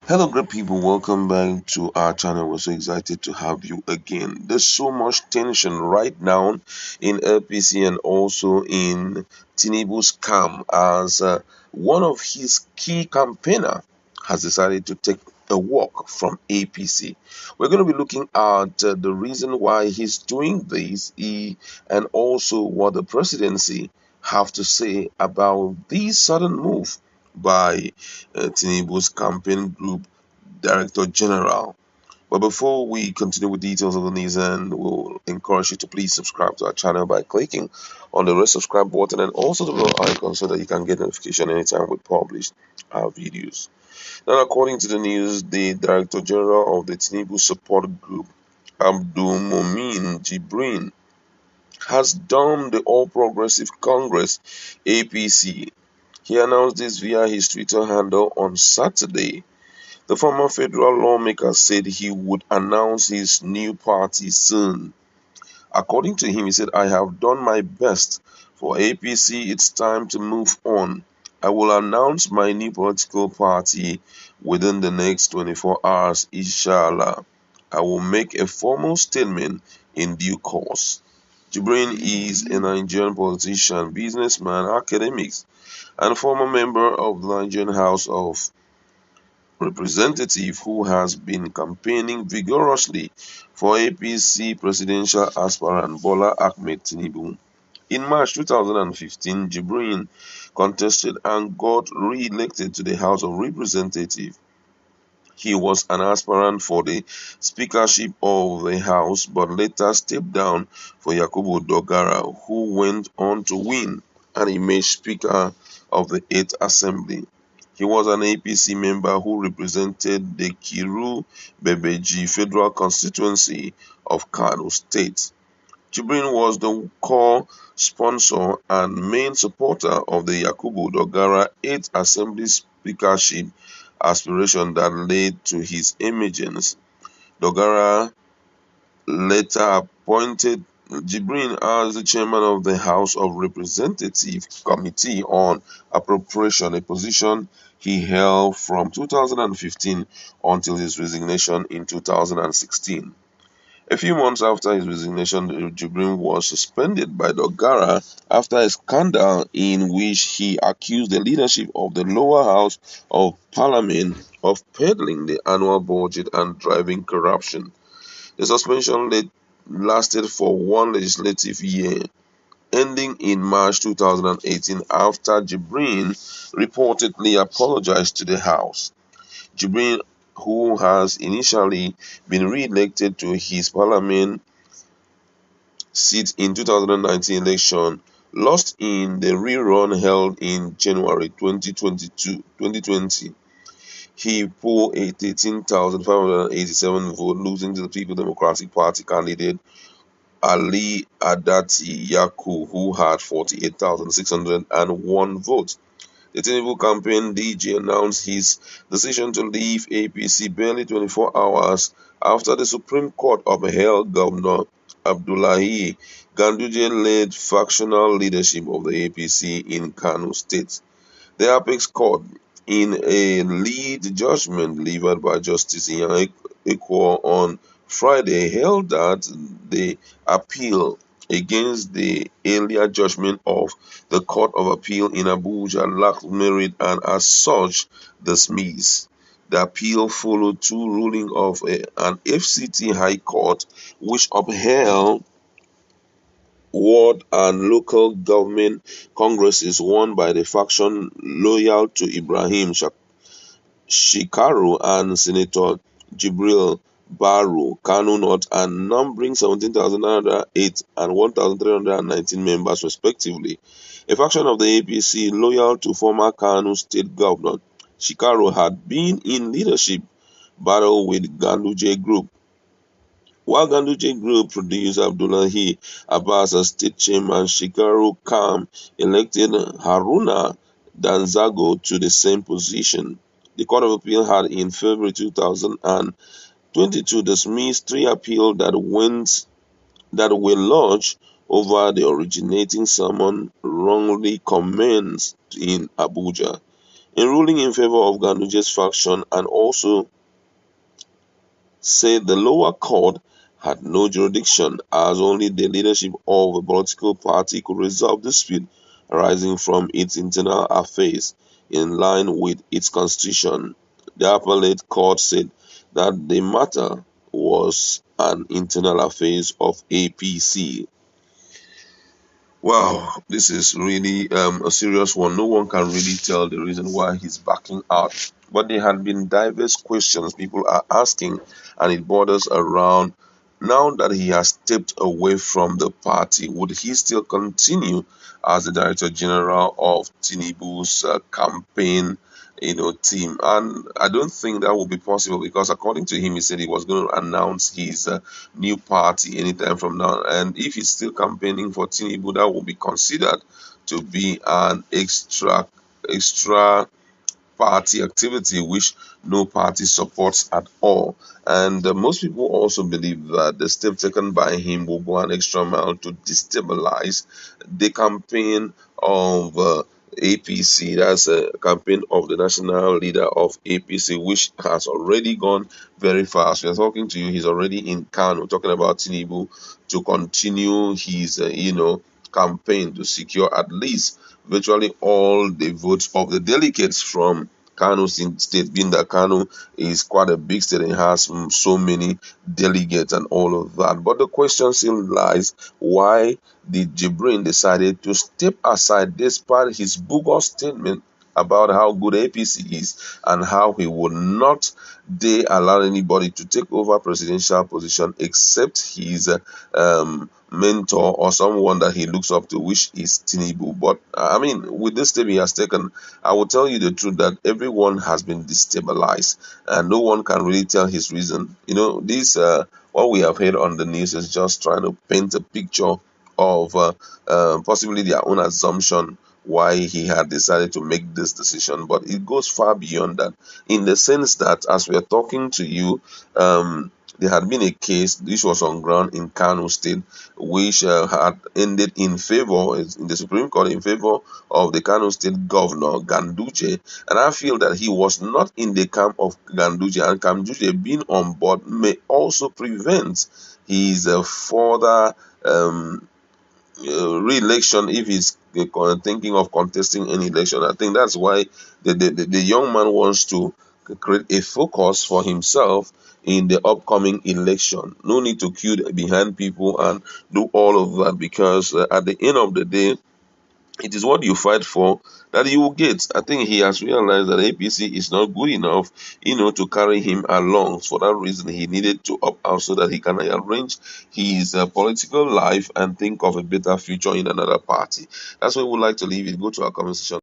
Hello, great people. Welcome back to our channel. We're so excited to have you again. There's so much tension right now in LPC and also in Tinubu's camp as one of his key campaigner has decided to take a walk from APC. We're going to be looking at the reason why he's doing this and also what the presidency have to say about this sudden move by Tinubu's campaign group Director General. But before we continue with details of the news, and we'll encourage you to please subscribe to our channel by clicking on the red subscribe button and also the bell icon so that you can get notification anytime we publish our videos. Now, according to the news, the Director General of the Tinubu Support Group, Abdul Momin Jibrin, has dumped the All Progressive Congress (APC). He announced this via his Twitter handle on Saturday. The former federal lawmaker said he would announce his new party soon. According to him, he said, I have done my best. For APC, it's time to move on. I will announce my new political party within the next 24 hours, inshallah. I will make a formal statement in due course. Jibrin is a Nigerian politician, businessman, academic, and former member of the Nigerian House of Representative who has been campaigning vigorously for APC presidential aspirant Bola Ahmed Tinubu. In March 2015, Jibrin contested and got re-elected to the House of Representatives. He was an aspirant for the speakership of the House but later stepped down for Yakubu Dogara, who went on to win and emerge Speaker of the 8th Assembly. He was an APC member who represented the Kiru Bebeji Federal Constituency of Kano State. Jibrin was the core sponsor and main supporter of the Yakubu Dogara 8th Assembly speakership aspiration that led to his emergence. Dogara later appointed Jibrin as the chairman of the House of Representatives Committee on Appropriation, a position he held from 2015 until his resignation in 2016. A few months after his resignation, Jibrin was suspended by Dogara after a scandal in which he accused the leadership of the lower house of parliament of peddling the annual budget and driving corruption. The suspension lasted for one legislative year, ending in March 2018 after Jibrin reportedly apologized to the House. Jibrin, who has initially been re-elected to his parliament seat in 2019 election, lost in the rerun held in January 2020. He polled a 13,587 vote, losing to the People Democratic Party candidate Ali Adati Yaku, who had 48,601 votes. The Tinubu campaign DG announced his decision to leave APC barely 24 hours after the Supreme Court upheld Governor Abdullahi Ganduje-led factional leadership of the APC in Kano State. The Apex Court, in a lead judgment delivered by Justice Ian Ekwo on Friday, held that the appeal against the earlier judgment of the Court of Appeal in Abuja lacked merit and as such dismissed. The appeal followed two rulings of an FCT High Court which upheld ward and local government congresses won by the faction loyal to Ibrahim Shikaru and Senator Jibril Baro, Kano North, and numbering 17,908 and 1,319 members respectively. A faction of the APC loyal to former Kano State Governor Shikaru had been in leadership battle with Ganduje Group, while Ganduje Group produced Abdullahi Abbas as state chairman. Shikaru Kam elected Haruna Danzago to the same position. The Court of Appeal had in February 2022 dismissed three appeals that were lodged over the originating summon wrongly commenced in Abuja. in ruling in favor of Ganduje's faction, and also said the lower court had no jurisdiction as only the leadership of a political party could resolve dispute arising from its internal affairs in line with its constitution. The appellate court said that the matter was an internal affairs of APC. Wow, this is really a serious one. No one can really tell the reason why he's backing out. But there had been diverse questions people are asking, and it borders around now that he has stepped away from the party, would he still continue as the Director General of Tinubu's campaign, team? And I don't think that will be possible because, according to him, he said he was going to announce his new party anytime from now. And if he's still campaigning for Tinubu, that will be considered to be an extra party activity which no party supports at all. And most people also believe that the step taken by him will go an extra mile to destabilize the campaign of APC. That's a campaign of the national leader of APC, which has already gone very fast. We are talking to you, he's already in Kano, talking about Tinubu to continue his, campaign to secure at least virtually all the votes of the delegates from Kano State, being that Kano is quite a big state and has so many delegates and all of that. But the question still lies, why did Jibrin decided to step aside despite his bogus statement about how good APC is and how he would not dare allow anybody to take over presidential position except his mentor or someone that he looks up to, which is Tinubu. But I mean, with this step he has taken, I will tell you the truth that everyone has been destabilized and no one can really tell his reason. This what we have heard on the news is just trying to paint a picture of possibly their own assumption why he had decided to make this decision, but it goes far beyond that, in the sense that as we are talking to you, there had been a case which was on ground in Kano State, which had ended in favor, in the Supreme Court, in favor of the Kano State Governor Ganduje. And I feel that he was not in the camp of Ganduje, and Ganduje being on board may also prevent his further re-election if he's thinking of contesting any election. I think that's why the young man wants to create a focus for himself in the upcoming election. No need to queue behind people and do all of that, because at the end of the day, it is what you fight for that you will get. I think he has realized that APC is not good enough, to carry him along. For that reason, he needed to opt out so that he can arrange his political life and think of a better future in another party. That's where we would like to leave it. Go to our comment section.